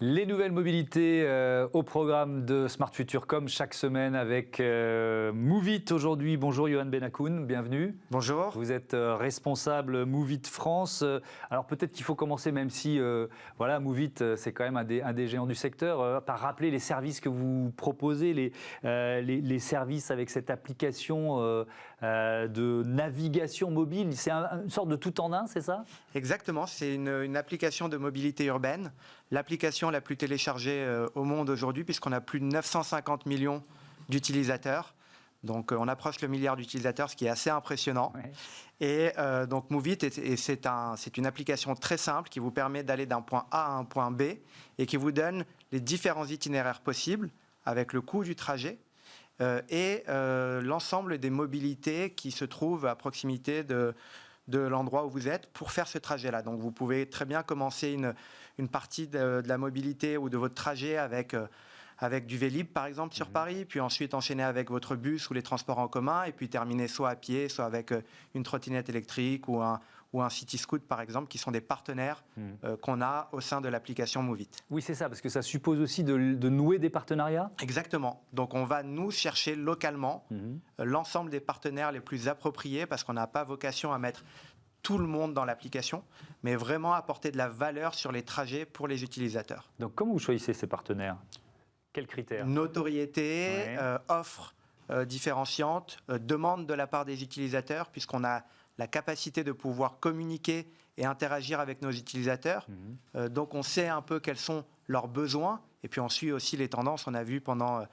Les nouvelles mobilités au programme de Smart Future comme chaque semaine avec Moovit aujourd'hui. Bonjour Johan Benakoun, bienvenue. Bonjour. Vous êtes responsable Moovit France. Alors peut-être qu'il faut commencer, même si voilà, Moovit c'est quand même un des géants du secteur, par rappeler les services que vous proposez, les services avec cette application de navigation mobile. C'est une sorte de tout en un, c'est ça? Exactement, c'est une application de mobilité urbaine. L'application la plus téléchargée au monde aujourd'hui, puisqu'on a plus de 950 millions d'utilisateurs. Donc on approche le milliard d'utilisateurs, ce qui est assez impressionnant. Ouais. Et donc Moovit, c'est une application très simple qui vous permet d'aller d'un point A à un point B et qui vous donne les différents itinéraires possibles avec le coût du trajet et l'ensemble des mobilités qui se trouvent à proximité de l'endroit où vous êtes pour faire ce trajet-là. Donc vous pouvez très bien commencer une partie de la mobilité ou de votre trajet avec du Vélib par exemple sur Paris, puis ensuite enchaîner avec votre bus ou les transports en commun, et puis terminer soit à pied, soit avec une trottinette électrique ou un City Scoot par exemple, qui sont des partenaires qu'on a au sein de l'application Moovit. Oui, c'est ça, parce que ça suppose aussi de nouer des partenariats. Exactement. Donc on va nous chercher localement l'ensemble des partenaires les plus appropriés, parce qu'on n'a pas vocation à mettre tout le monde dans l'application, mais vraiment apporter de la valeur sur les trajets pour les utilisateurs. Donc comment vous choisissez ces partenaires? Quels critères? Notoriété, offre différenciante, demande de la part des utilisateurs, puisqu'on a la capacité de pouvoir communiquer et interagir avec nos utilisateurs. Donc on sait un peu quels sont leurs besoins, et puis on suit aussi les tendances. On a vu pendant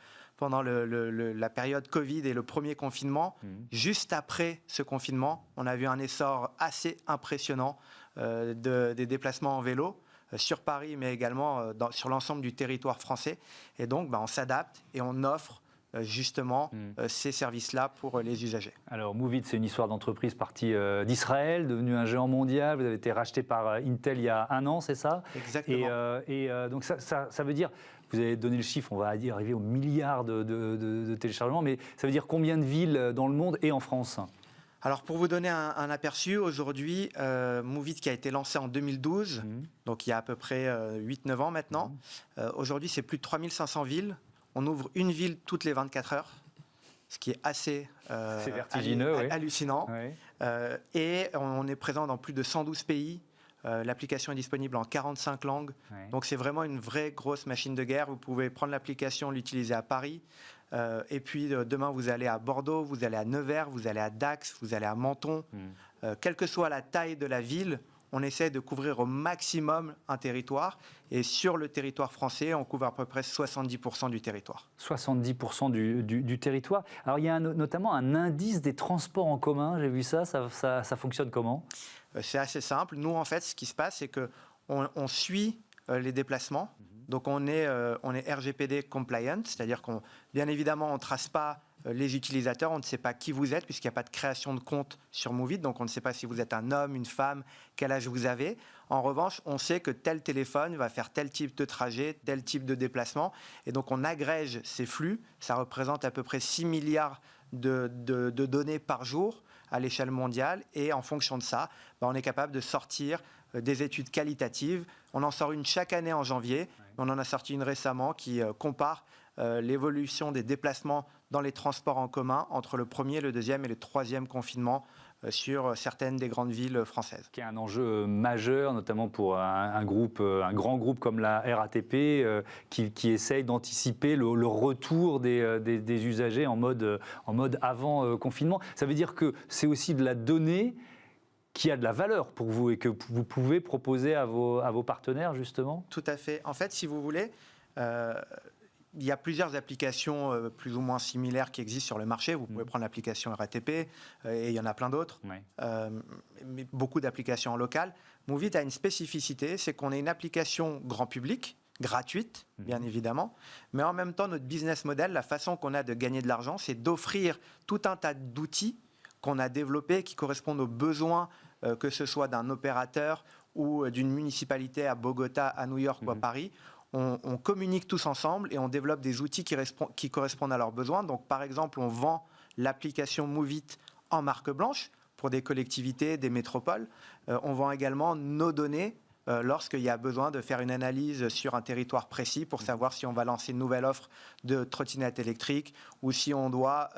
la période Covid et le premier confinement, juste après ce confinement, on a vu un essor assez impressionnant des déplacements en vélo, sur Paris, mais également sur l'ensemble du territoire français. Et donc, on s'adapte et on offre justement ces services-là pour les usagers. Alors, Moovit, c'est une histoire d'entreprise partie d'Israël, devenue un géant mondial. Vous avez été racheté par Intel il y a 1 an, c'est ça? Exactement. Et donc, ça veut dire, vous avez donné le chiffre, on va arriver au milliard de téléchargements, mais ça veut dire combien de villes dans le monde et en France? Alors, pour vous donner un aperçu, aujourd'hui, Moovit qui a été lancé en 2012, donc il y a à peu près 8-9 ans maintenant, aujourd'hui, c'est plus de 3500 villes. On ouvre une ville toutes les 24 heures, ce qui est assez vertigineux, hallucinant. Oui. Et on est présent dans plus de 112 pays. L'application est disponible en 45 langues. Oui. Donc, c'est vraiment une vraie grosse machine de guerre. Vous pouvez prendre l'application, l'utiliser à Paris. Et puis demain, vous allez à Bordeaux, vous allez à Nevers, vous allez à Dax, vous allez à Menton. Quelle que soit la taille de la ville, on essaie de couvrir au maximum un territoire. Et sur le territoire français, on couvre à peu près 70% du territoire. 70% du territoire. Alors, il y a notamment un indice des transports en commun. J'ai vu ça fonctionne comment? C'est assez simple. Nous, en fait, ce qui se passe, c'est qu'on suit les déplacements. Donc, on est RGPD compliant, c'est-à-dire qu'on, bien évidemment, on ne trace pas les utilisateurs, on ne sait pas qui vous êtes, puisqu'il n'y a pas de création de compte sur Moovit, donc on ne sait pas si vous êtes un homme, une femme, quel âge vous avez. En revanche, on sait que tel téléphone va faire tel type de trajet, tel type de déplacement, et donc on agrège ces flux. Ça représente à peu près 6 milliards de données par jour à l'échelle mondiale, et en fonction de ça, on est capable de sortir des études qualitatives. On en sort une chaque année en janvier. On en a sorti une récemment qui compare l'évolution des déplacements dans les transports en commun entre le premier, le deuxième et le troisième confinement sur certaines des grandes villes françaises. Qui est un enjeu majeur, notamment pour un grand groupe comme la RATP, qui essaye d'anticiper le retour des usagers en mode avant confinement. Ça veut dire que c'est aussi de la donnée qui a de la valeur pour vous et que vous pouvez proposer à vos partenaires, justement? Tout à fait. En fait, si vous voulez, il y a plusieurs applications plus ou moins similaires qui existent sur le marché. Vous pouvez prendre l'application RATP et il y en a plein d'autres. Mais beaucoup d'applications en local. Moovit a une spécificité, c'est qu'on est une application grand public, gratuite, bien évidemment. Mais en même temps, notre business model, la façon qu'on a de gagner de l'argent, c'est d'offrir tout un tas d'outils qu'on a développés qui correspondent aux besoins, que ce soit d'un opérateur ou d'une municipalité à Bogota, à New York ou à Paris. On communique tous ensemble et on développe des outils qui correspondent à leurs besoins. Donc, par exemple, on vend l'application Moovit en marque blanche pour des collectivités, des métropoles. On vend également nos données lorsqu'il y a besoin de faire une analyse sur un territoire précis pour savoir si on va lancer une nouvelle offre de trottinette électrique ou si on doit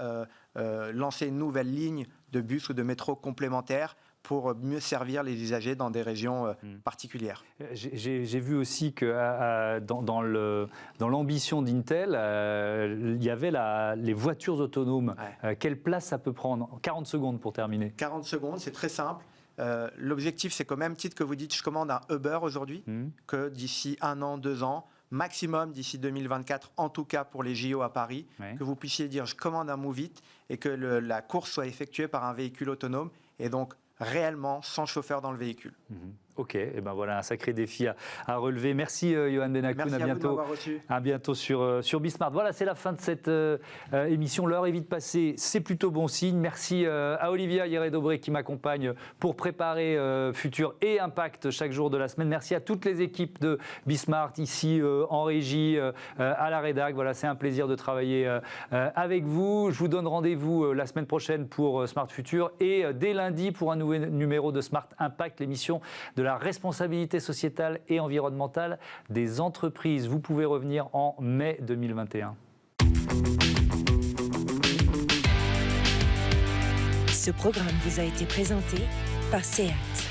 lancer une nouvelle ligne de bus ou de métro complémentaire pour mieux servir les usagers dans des régions particulières. J'ai vu aussi que dans l'ambition d'Intel, il y avait les voitures autonomes. Ouais. Quelle place ça peut prendre? 40 secondes pour terminer. 40 secondes, c'est très simple. L'objectif, c'est qu'au même titre que vous dites, je commande un Uber aujourd'hui, que d'ici 1 an, 2 ans, maximum d'ici 2024, en tout cas pour les JO à Paris, que vous puissiez dire je commande un Move It et que la course soit effectuée par un véhicule autonome et donc réellement sans chauffeur dans le véhicule. Ok, et ben voilà un sacré défi à relever. Merci Yohann Benakoun, Merci à bientôt. Vous de m'avoir reçu. À bientôt sur Bismart. Voilà, c'est la fin de cette émission. L'heure est vite passée, c'est plutôt bon signe. Merci à Olivia Hieré-Dobré qui m'accompagne pour préparer Futur et Impact chaque jour de la semaine. Merci à toutes les équipes de Bismart ici en régie, à la rédac. Voilà, c'est un plaisir de travailler avec vous. Je vous donne rendez-vous la semaine prochaine pour Smart Futur et dès lundi pour un nouvel numéro de Smart Impact, l'émission de la responsabilité sociétale et environnementale des entreprises. Vous pouvez revenir en mai 2021. Ce programme vous a été présenté par SEAT.